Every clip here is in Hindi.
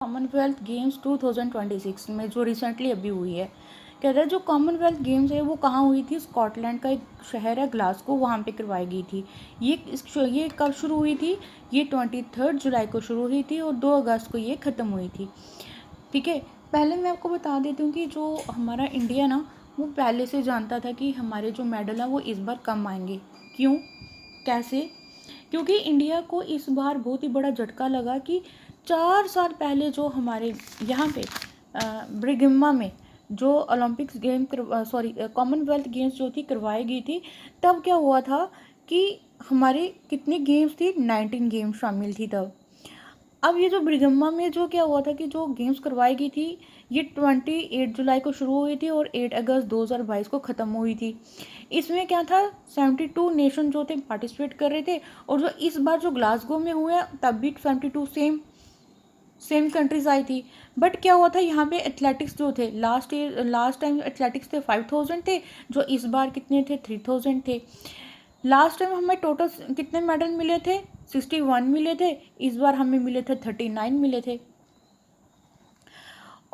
कॉमनवेल्थ गेम्स 2026 में जो रिसेंटली अभी हुई है, कहते हैं जो कॉमनवेल्थ गेम्स है वो कहाँ हुई थी, स्कॉटलैंड का एक शहर है ग्लासगो, वहाँ पे करवाई गई थी। ये कब शुरू हुई थी, ये 23 जुलाई को शुरू हुई थी और 2 अगस्त को ये ख़त्म हुई थी। ठीक है, पहले मैं आपको बता देती हूँ कि जो हमारा इंडिया ना, वो पहले से जानता था कि हमारे जो मेडल हैं वो इस बार कम आएंगे। क्यों, कैसे? क्योंकि इंडिया को इस बार बहुत ही बड़ा झटका लगा कि 4 साल पहले जो हमारे यहाँ पे ब्रिगम्मा में जो ओलंपिक्स गेम कॉमनवेल्थ गेम्स जो थी करवाई गई थी, तब क्या हुआ था कि हमारे कितनी गेम्स थी, 19 गेम्स शामिल थी तब। अब ये जो ब्रिगम्मा में जो क्या हुआ था कि जो गेम्स करवाई गई थी, ये 28 जुलाई को शुरू हुई थी और 8 अगस्त 2022 को ख़त्म हुई थी। इसमें क्या था, 72 नेशन जो थे पार्टिसिपेट कर रहे थे, और जो इस बार जो ग्लासगो में हुए तब भी 72 सेम कंट्रीज आई थी। बट क्या हुआ था यहाँ पे, एथलेटिक्स जो थे, लास्ट टाइम एथलेटिक्स थे 5000 थे, जो इस बार कितने थे, 3000 थे। लास्ट टाइम हमें टोटल कितने मेडल मिले थे, 61 मिले थे, इस बार हमें मिले थे 39 मिले थे।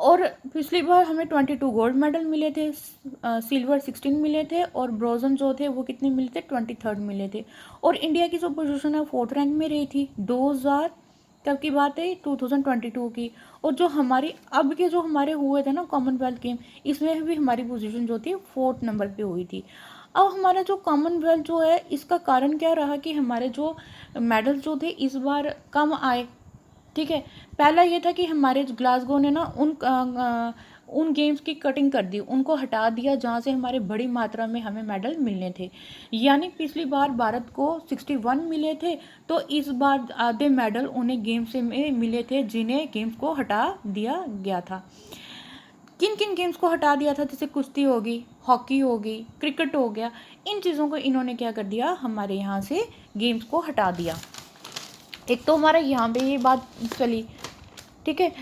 और पिछली बार हमें 22 गोल्ड मेडल मिले थे, सिल्वर 16 मिले थे, और ब्रोंजन जो थे वो कितने मिले थे, 23 मिले थे। और इंडिया की जो पोजीशन है 4th रैंक में रही थी 2000, तब की बात है 2022 की। और जो हमारी अब के जो हमारे हुए थे ना कॉमनवेल्थ गेम, इसमें भी हमारी पोजीशन जो थी 4th नंबर पे हुई थी। अब हमारा जो कॉमनवेल्थ जो है, इसका कारण क्या रहा कि हमारे जो मेडल जो थे इस बार कम आए। ठीक है, पहला ये था कि हमारे ग्लासगो ने ना उन गेम्स की कटिंग कर दी, उनको हटा दिया जहाँ से हमारे बड़ी मात्रा में हमें मेडल मिलने थे। यानी पिछली बार भारत को 61 मिले थे, तो इस बार आधे मेडल उन्हें गेम्स से में मिले थे जिन्हें गेम्स को हटा दिया गया था। किन किन गेम्स को हटा दिया था, जैसे कुश्ती होगी, हॉकी होगी, क्रिकेट हो गया, इन चीज़ों को इन्होंने क्या कर दिया, हमारे यहाँ से गेम्स को हटा दिया। एक तो हमारा यहाँ पे ये बात चली। ठीक है,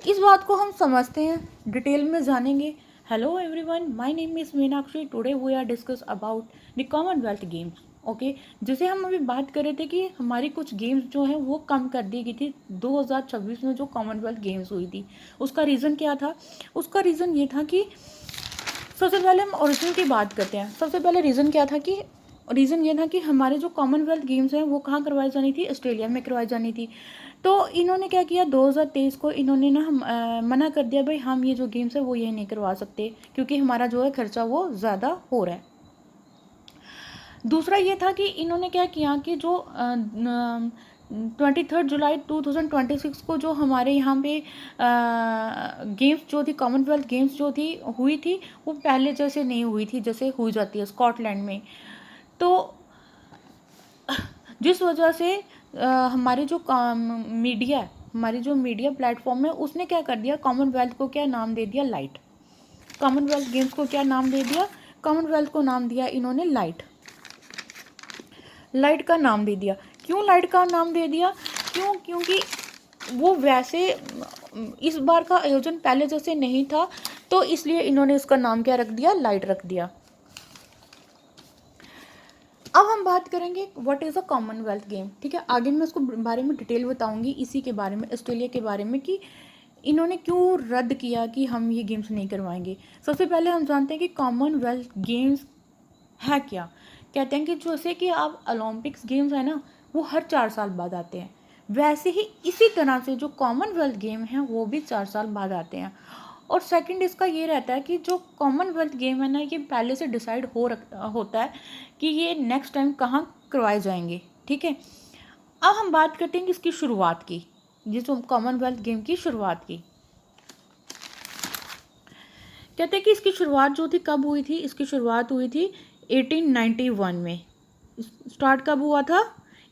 इस बात को हम समझते हैं, डिटेल में जानेंगे। Hello everyone, my name is Meenakshi. Today we are discuss about the Commonwealth Games. Okay, जैसे हम अभी बात कर रहे थे कि हमारी कुछ गेम्स जो हैं वो कम कर दी गई थी 2026 में जो कॉमनवेल्थ गेम्स हुई थी। उसका रीज़न क्या था, उसका रीज़न ये था कि सबसे पहले हम ओरिजिन की बात करते हैं। सबसे पहले रीज़न क्या था कि रीज़न ये था कि हमारे जो कॉमनवेल्थ गेम्स हैं वो कहाँ करवाई जानी थी, ऑस्ट्रेलिया में करवाई जानी थी। तो इन्होंने क्या किया, 2023 को इन्होंने ना मना कर दिया, भाई हम ये जो गेम्स है वो ये नहीं करवा सकते, क्योंकि हमारा जो है खर्चा वो ज़्यादा हो रहा है। दूसरा ये था कि इन्होंने क्या किया कि जो 23 जुलाई 2026 को जो हमारे यहाँ पे गेम्स जो थी, कॉमनवेल्थ गेम्स जो थी हुई थी, वो पहले जैसे नहीं हुई थी जैसे हुई जाती है स्कॉटलैंड में। तो जिस वजह से हमारी जो मीडिया हमारी जो मीडिया प्लेटफॉर्म है उसने क्या कर दिया, कॉमनवेल्थ को क्या नाम दे दिया, लाइट। कॉमनवेल्थ गेम्स को क्या नाम दे दिया, कॉमनवेल्थ को नाम दिया इन्होंने लाइट। लाइट का नाम दे दिया। क्यों लाइट का नाम दे दिया, क्योंकि वो वैसे इस बार का आयोजन पहले जैसे नहीं था, तो इसलिए इन्होंने इसका नाम क्या रख दिया, लाइट रख दिया। अब हम बात करेंगे what is a Commonwealth game. ठीक है, आगे मैं उसको बारे में डिटेल बताऊंगी, इसी के बारे में, ऑस्ट्रेलिया के बारे में, कि इन्होंने क्यों रद्द किया कि हम ये गेम्स नहीं करवाएंगे। सबसे पहले हम जानते हैं कि कॉमनवेल्थ गेम्स है क्या। कहते हैं कि जैसे कि आप ओलंपिक्स गेम्स है ना, वो हर 4 साल बाद आते हैं, वैसे ही इसी तरह से जो कॉमनवेल्थ गेम हैं वो भी 4 साल बाद आते हैं। और सेकंड इसका ये रहता है कि जो कॉमनवेल्थ गेम है ना, ये पहले से डिसाइड होता है कि ये नेक्स्ट टाइम कहाँ करवाए जाएंगे। ठीक है, अब हम बात करते हैं कि इसकी शुरुआत की, जिस कॉमनवेल्थ गेम की शुरुआत की। कहते हैं कि इसकी शुरुआत जो थी कब हुई थी, इसकी शुरुआत हुई थी 1891 में। स्टार्ट कब हुआ था,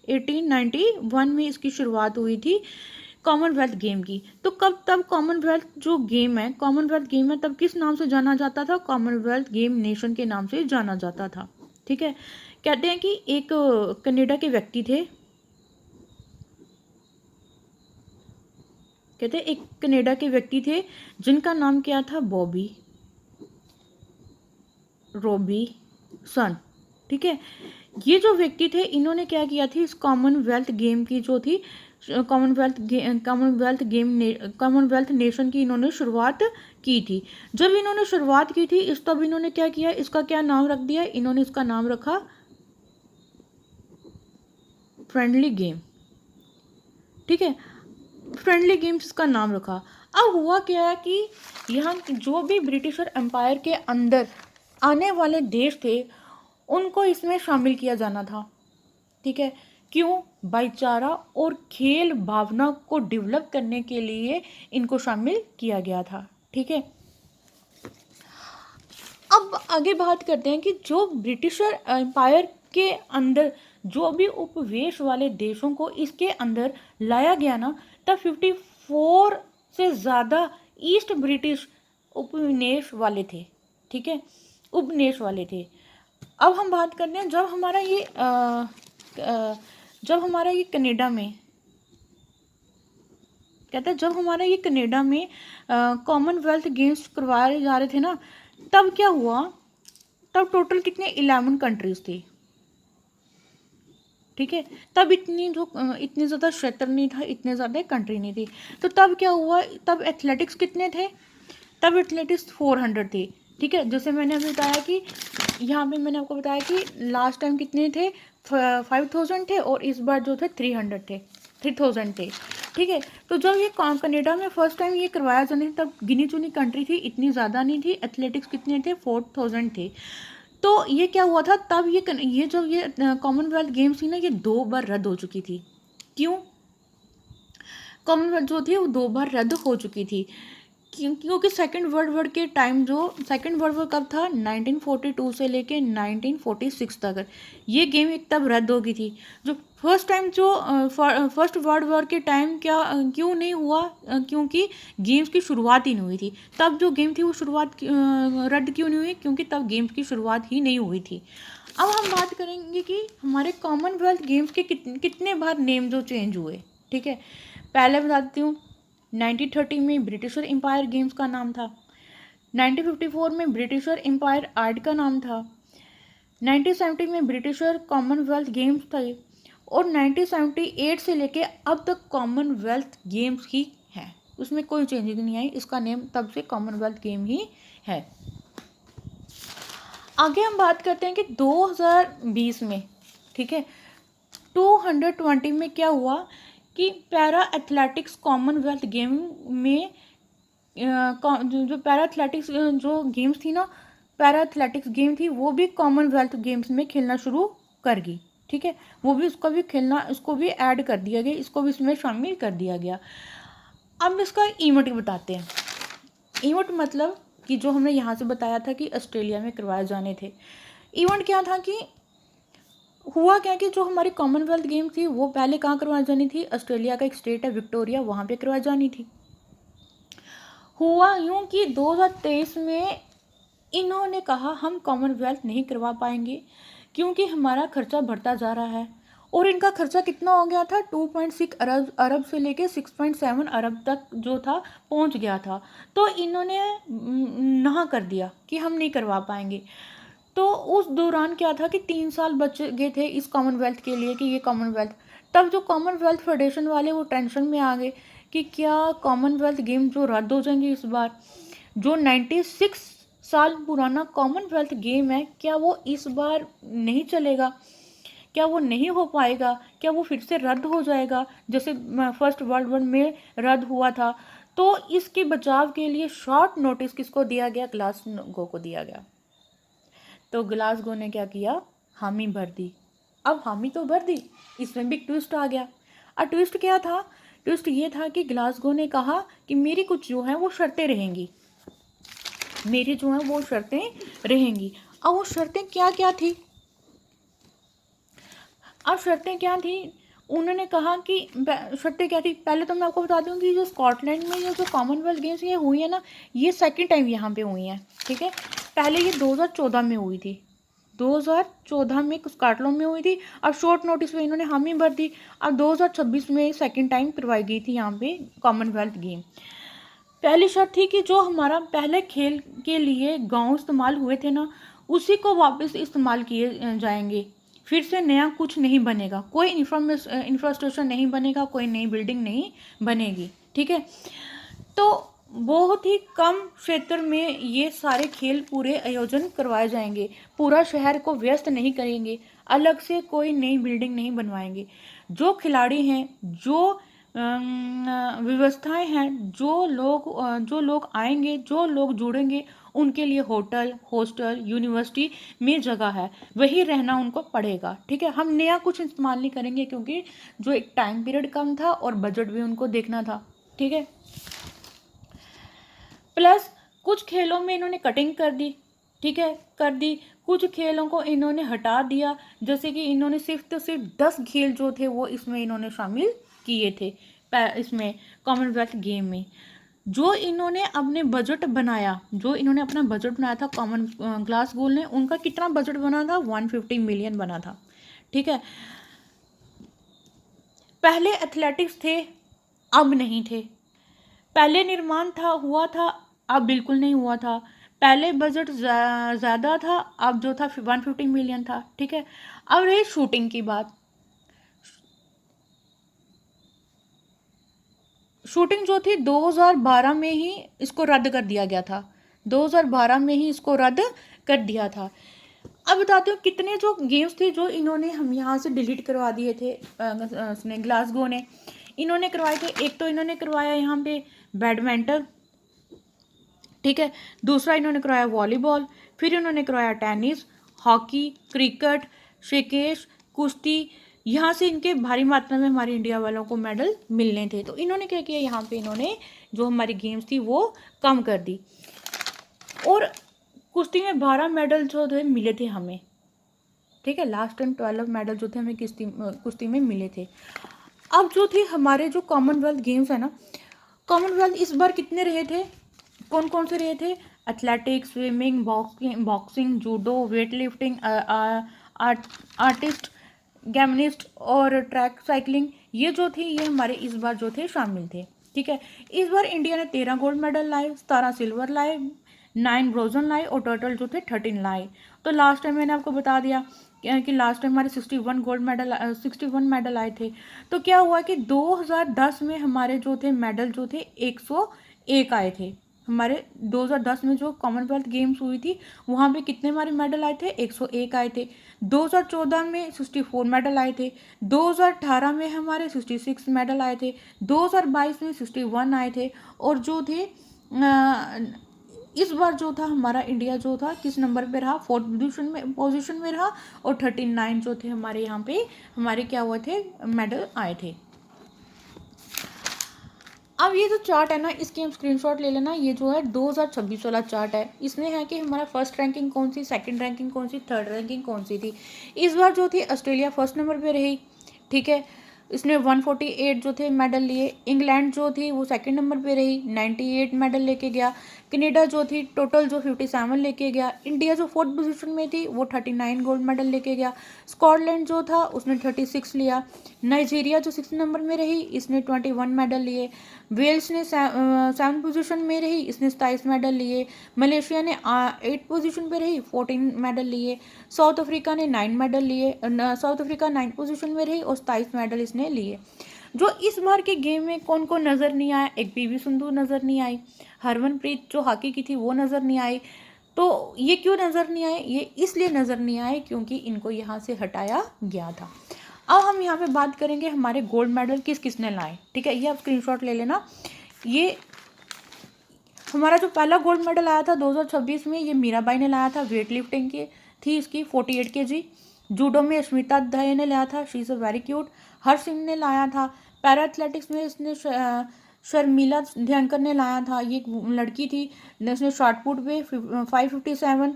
1891 में इसकी शुरुआत हुई थी कॉमनवेल्थ गेम की। तो तब कॉमनवेल्थ जो गेम है, कॉमनवेल्थ गेम है, तब किस नाम से जाना जाता था, कॉमनवेल्थ गेम नेशन के नाम से जाना जाता था। ठीक है, कहते हैं कि एक कनाडा के व्यक्ति थे, कहते हैं एक कनाडा के व्यक्ति थे जिनका नाम क्या था, बॉबी रॉबिन्सन। ठीक है, ये जो व्यक्ति थे इन्होंने क्या किया थी, इस कॉमनवेल्थ गेम की जो थी कॉमनवेल्थ नेशन की इन्होंने शुरुआत की थी। जब इन्होंने शुरुआत की थी तब इन्होंने क्या किया, इसका क्या नाम रख दिया, इन्होंने इसका नाम रखा फ्रेंडली गेम। ठीक है, फ्रेंडली गेम्स का नाम रखा। अब हुआ क्या है कि यहाँ जो भी ब्रिटिशर एम्पायर के अंदर आने वाले देश थे उनको इसमें शामिल किया जाना था। ठीक है, क्यों? भाईचारा और खेल भावना को डेवलप करने के लिए इनको शामिल किया गया था। ठीक है, अब आगे बात करते हैं कि जो ब्रिटिशर एम्पायर के अंदर जो भी उपवेश वाले देशों को इसके अंदर लाया गया ना, तब 54 से ज़्यादा ईस्ट ब्रिटिश उपनिवेश वाले थे। ठीक है, उपनिवेश वाले थे। अब हम बात करते हैं जब हमारा ये कनाडा में कहते हैं, जब हमारा ये कनाडा में कॉमनवेल्थ गेम्स करवाए जा रहे थे ना, तब क्या हुआ, तब टोटल कितने 11 कंट्रीज थी। ठीक है, तब इतनी ज़्यादा क्षेत्र नहीं था, इतने ज़्यादा कंट्री नहीं थी। तो तब क्या हुआ, तब एथलेटिक्स कितने थे, तब एथलेटिक्स 400 थे। ठीक है, जैसे मैंने अभी बताया कि यहाँ पे मैंने आपको बताया कि लास्ट टाइम कितने थे, 5000 थे, और इस बार जो थे 3000 थे। ठीक है, तो जब ये कनाडा में फर्स्ट टाइम ये करवाया जाने तब गिनी चुनी कंट्री थी, इतनी ज़्यादा नहीं थी। एथलेटिक्स कितने थे, 4000 थे। तो ये क्या हुआ था, तब ये जब ये कॉमनवेल्थ गेम्स थी ना, ये 2 बार रद्द हो चुकी थी। क्यों? कॉमनवेल्थ जो थी वो 2 बार रद्द हो चुकी थी, क्योंकि सेकेंड वर्ल्ड वॉर के टाइम, जो सेकेंड वर्ल्ड वॉर कब था, 1942 से लेके 1946 तक ये गेम एक तब रद्द हो गई थी। जो फर्स्ट टाइम जो फर्स्ट वर्ल्ड वॉर के टाइम क्यों नहीं हुआ, क्योंकि गेम्स की शुरुआत ही नहीं हुई थी। तब जो गेम थी वो शुरुआत रद्द क्यों नहीं हुई, क्योंकि तब गेम्स की शुरुआत ही नहीं हुई थी। अब हम बात करेंगे कि हमारे कॉमनवेल्थ गेम्स के कितने बार नेम जो चेंज हुए। ठीक है, पहले बता देती हूँ, 1930 में ब्रिटिशर एम्पायर गेम्स का नाम था, 1954 में ब्रिटिशर एम्पायर आर्ट का नाम था, 1970 में ब्रिटिशर कॉमनवेल्थ गेम्स थे, और 1978 से लेके अब तक कॉमनवेल्थ गेम्स ही हैं, उसमें कोई चेंजेस नहीं आई, इसका नेम तब से कॉमनवेल्थ गेम ही है। आगे हम बात करते हैं कि 2020 में, ठीक है, 220 में क्या हुआ कि पैरा एथलेटिक्स कॉमनवेल्थ गेम में जो पैरा एथलेटिक्स जो गेम्स थी ना, पैरा एथलेटिक्स गेम थी, वो भी कॉमनवेल्थ गेम्स में खेलना शुरू कर गई। ठीक है, वो भी उसको भी ऐड कर दिया गया, इसको भी इसमें शामिल कर दिया गया। अब इसका इवेंट बताते हैं। इवेंट मतलब कि जो हमने यहाँ से बताया था कि ऑस्ट्रेलिया में करवाए जाने थे। इवेंट क्या था कि हुआ क्या कि जो हमारी कॉमनवेल्थ गेम थी वो पहले कहाँ करवाई जानी थी, ऑस्ट्रेलिया का एक स्टेट है विक्टोरिया, वहाँ पे करवाई जानी थी। हुआ यूँ कि 2023 में इन्होंने कहा हम कॉमनवेल्थ नहीं करवा पाएंगे क्योंकि हमारा खर्चा बढ़ता जा रहा है, और इनका खर्चा कितना हो गया था, 2.6 अरब से लेके 6.7 अरब तक जो था पहुंच गया था। तो इन्होंने नहा कर दिया कि हम नहीं करवा पाएंगे। तो उस दौरान क्या था कि 3 साल बच गए थे इस कॉमनवेल्थ के लिए कि ये कॉमनवेल्थ, तब जो कॉमनवेल्थ फेडरेशन वाले वो टेंशन में आ गए कि क्या कॉमनवेल्थ गेम जो रद्द हो जाएंगे इस बार, जो 96 साल पुराना कॉमनवेल्थ गेम है, क्या वो इस बार नहीं चलेगा, क्या वो नहीं हो पाएगा, क्या वो फिर से रद्द हो जाएगा जैसे फर्स्ट वर्ल्ड वॉर में रद्द हुआ था। तो इसके बचाव के लिए शॉर्ट नोटिस किसको दिया गया, ग्लासगो को दिया गया। तो ग्लासगो ने क्या किया, हामी भर दी। अब हामी तो भर दी, इसमें भी ट्विस्ट आ गया। और ट्विस्ट क्या था, ट्विस्ट ये था कि ग्लासगो ने कहा कि मेरी कुछ जो है वो शर्तें रहेंगी, मेरी जो है वो शर्तें रहेंगी। अब वो शर्तें क्या क्या थी, अब शर्तें क्या थी, उन्होंने कहा कि शर्तें क्या थी। पहले तो मैं आपको बता दूं कि जो स्कॉटलैंड में ये जो कॉमनवेल्थ गेम्स ये हुई है ना, ये सेकंड टाइम यहाँ पे हुई हैं। ठीक है, पहले ये 2014 में हुई थी, 2014 में स्कॉटलैंड में हुई थी। अब शॉर्ट नोटिस पे इन्होंने हामी भर दी। अब 2026 में सेकेंड टाइम करवाई गई थी यहाँ पे कॉमनवेल्थ गेम। पहली शर्त थी कि जो हमारा पहले खेल के लिए गाँव इस्तेमाल हुए थे ना, उसी को वापस इस्तेमाल किए जाएंगे। फिर से नया कुछ नहीं बनेगा, कोई इंफ्रास्ट्रक्चर नहीं बनेगा, कोई नई बिल्डिंग नहीं बनेगी, ठीक है। तो बहुत ही कम क्षेत्र में ये सारे खेल पूरे आयोजन करवाए जाएंगे, पूरा शहर को व्यस्त नहीं करेंगे, अलग से कोई नई बिल्डिंग नहीं बनवाएंगे। जो खिलाड़ी हैं, जो व्यवस्थाएं हैं, जो लोग आएंगे, जो लोग जुड़ेंगे, उनके लिए होटल, हॉस्टल, यूनिवर्सिटी में जगह है, वही रहना उनको पड़ेगा, ठीक है। हम नया कुछ इस्तेमाल नहीं करेंगे, क्योंकि जो एक टाइम पीरियड कम था और बजट भी उनको देखना था, ठीक है। प्लस कुछ खेलों में इन्होंने कटिंग कर दी, ठीक है, कर दी। कुछ खेलों को इन्होंने हटा दिया, जैसे कि इन्होंने सिर्फ 10 खेल जो थे वो इसमें इन्होंने शामिल किए थे, इसमें कॉमनवेल्थ गेम में। जो इन्होंने अपने बजट बनाया, जो इन्होंने अपना बजट बनाया था कॉमन ग्लासगोल ने, उनका कितना बजट बना था, 150 मिलियन बना था, ठीक है। पहले एथलेटिक्स थे, अब नहीं थे। पहले निर्माण हुआ था, अब बिल्कुल नहीं हुआ था। पहले बजट ज़्यादा था, अब जो था 150 मिलियन था, ठीक है। अब रही शूटिंग की बात। शूटिंग जो थी 2012 में ही इसको रद्द कर दिया गया था, 2012 में ही इसको रद्द कर दिया था। अब बताते हो कितने जो गेम्स थे जो इन्होंने हम यहाँ से डिलीट करवा दिए थे, उसने ग्लासगो ने इन्होंने करवाए थे। एक तो इन्होंने करवाया यहाँ पे बैडमिंटन, ठीक है। दूसरा इन्होंने करवाया वॉलीबॉल, फिर इन्होंने करवाया टेनिस, हॉकी, क्रिकेट, शेकेश, कुश्ती। यहाँ से इनके भारी मात्रा में हमारे इंडिया वालों को मेडल मिलने थे, तो इन्होंने क्या किया, यहाँ पे इन्होंने जो हमारी गेम्स थी वो कम कर दी। और कुश्ती में 12 मेडल जो थे मिले थे हमें, ठीक है। लास्ट टाइम 12 मेडल जो थे हमें कुश्ती में मिले थे। अब जो थे हमारे जो कॉमनवेल्थ गेम्स है ना, कॉमनवेल्थ इस बार कितने रहे थे, कौन कौन से रहे थे, athletics, swimming, boxing, judo, weightlifting, artist, gymnast और ट्रैक साइकिलिंग, ये जो थी ये हमारे इस बार जो थे शामिल थे, ठीक है। इस बार इंडिया ने 13 गोल्ड मेडल लाए, 17 सिल्वर लाए, 9 ब्रोंज लाए और टोटल जो थे 13 लाए। तो लास्ट टाइम मैंने आपको बता दिया कि लास्ट टाइम हमारे 61 मेडल आए थे। तो क्या हुआ कि 2010 में हमारे जो थे मेडल जो थे 101 आए थे। हमारे 2010 में जो कॉमनवेल्थ गेम्स हुई थी वहाँ पे कितने हमारे मेडल आए थे, 101 आए थे। 2014 में 64 मेडल आए थे। 2018 में हमारे 66 मेडल आए थे। 2022 में 61 आए थे। और जो थे इस बार जो था हमारा इंडिया जो था किस नंबर पे रहा, 4th पोजीशन में रहा। और 39 जो थे हमारे यहाँ पे हमारे क्या हुए थे, मेडल आए थे। अब ये जो चार्ट है ना, इसकी हम स्क्रीनशॉट ले लेना। ये जो है 2026 वाला चार्ट है। इसमें है कि हमारा फर्स्ट रैंकिंग कौन सी, सेकंड रैंकिंग कौन सी, थर्ड रैंकिंग कौन सी थी। इस बार जो थी ऑस्ट्रेलिया फर्स्ट नंबर पे रही, ठीक है। इसने 148 जो थे मेडल लिए। इंग्लैंड जो थी वो सेकंड नंबर पे रही, 98 मेडल लेके गया। कनाडा जो थी टोटल जो 57 लेके गया। इंडिया जो 4th पोजीशन में थी वो 39 गोल्ड मेडल लेके गया। स्कॉटलैंड जो था उसने 36 लिया। नाइजीरिया जो 6th नंबर में रही, इसने 21 मेडल लिए। वेल्स ने 7th पोजीशन में रही, इसने 27 मेडल लिए। मलेशिया ने 8th पोजीशन पे रही, 14 मेडल लिए। साउथ अफ्रीका ने 9 मेडल लिए। साउथ अफ्रीका 9th पोजीशन में रही और 27 मेडल इसने लिए। जो इस बार के गेम में कौन कौन नज़र नहीं आया, एक पीवी सिंधु नज़र नहीं आई, हरमनप्रीत जो हॉकी की थी वो नज़र नहीं आई। तो ये क्यों नज़र नहीं आए, ये इसलिए नज़र नहीं आए क्योंकि इनको यहाँ से हटाया गया था। अब हम यहाँ पे बात करेंगे हमारे गोल्ड मेडल किस किसने लाए, ठीक है। ये आप स्क्रीनशॉट ले लेना। ये हमारा जो पहला गोल्ड मेडल आया था 2026 में, ये मीराबाई ने लाया था। वेट लिफ्टिंग की थी इसकी 48 kg। जूडो में अश्मिता दया ने लाया था, she is a very cute. Harsh Singh ने लाया था। पैरा एथलेटिक्स में इसने शर्मिला ध्यानकर ने लाया था, ये एक लड़की थी, इसने शॉर्टपुट पे 557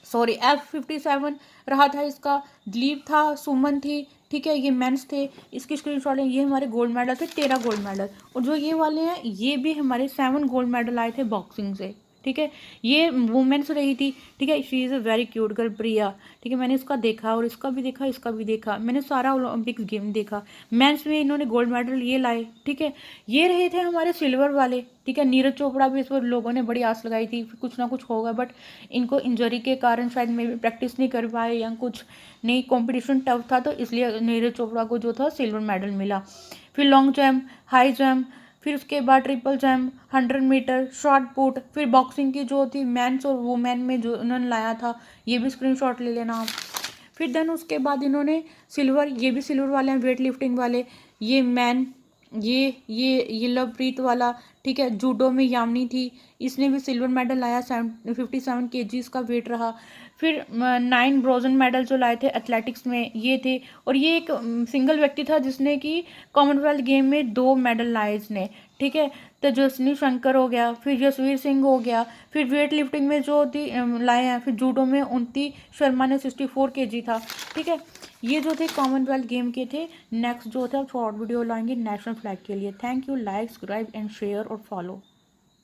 सॉरी F57 रहा था इसका। दिलीप था, सुमन थी, ठीक है। ये मेंस थे, इसकी स्क्रीनशॉट है। ये हमारे गोल्ड मेडल थे, 13 गोल्ड मेडल। और जो ये वाले हैं ये भी हमारे 7 गोल्ड मेडल आए थे बॉक्सिंग से, ठीक है। ये वुमेन्स रही थी, ठीक है। She is a very cute girl, Priya, ठीक है। मैंने इसका देखा और इसका भी देखा, इसका भी देखा, मैंने सारा ओलंपिक्स गेम देखा। मेंस में इन्होंने गोल्ड मेडल ये लाए, ठीक है। ये रहे थे हमारे सिल्वर वाले, ठीक है। नीरज चोपड़ा भी, इस पर लोगों ने बड़ी आस लगाई थी कुछ ना कुछ होगा, बट इनको इंजरी के कारण शायद मे भी प्रैक्टिस नहीं कर पाए या कुछ नहीं, कॉम्पिटिशन टफ था तो इसलिए नीरज चोपड़ा को जो था सिल्वर मेडल मिला। फिर लॉन्ग जंप, हाई जंप, फिर उसके बाद triple jump, 100 meter, short put, फिर बॉक्सिंग की जो थी मेंस और वुमेन में जो उन्होंने लाया था, ये भी स्क्रीनशॉट ले लेना आप। फिर देन उसके बाद इन्होंने सिल्वर, ये भी सिल्वर वाले हैं, वेट लिफ्टिंग वाले, ये मैन, ये लवप्रीत वाला, ठीक है। जूडो में यामिनी थी, इसने भी सिल्वर मेडल लाया, 57 kg इसका वेट रहा। फिर 9 ब्रोंज मेडल जो लाए थे एथलेटिक्स में ये थे, और ये एक सिंगल व्यक्ति था जिसने कि कॉमनवेल्थ गेम में 2 मेडल लाए इसने, ठीक है। तेजस्विनी शंकर हो गया, फिर जसवीर सिंह हो गया, फिर वेट लिफ्टिंग में जो थी लाए हैं, फिर जूडो में उनती शर्मा ने 64 kg था, ठीक है। ये जो थे कॉमनवेल्थ गेम के थे। नेक्स्ट जो था शॉर्ट वीडियो लाएंगे नेशनल फ्लैग के लिए। Thank you, like, subscribe and share और फॉलो।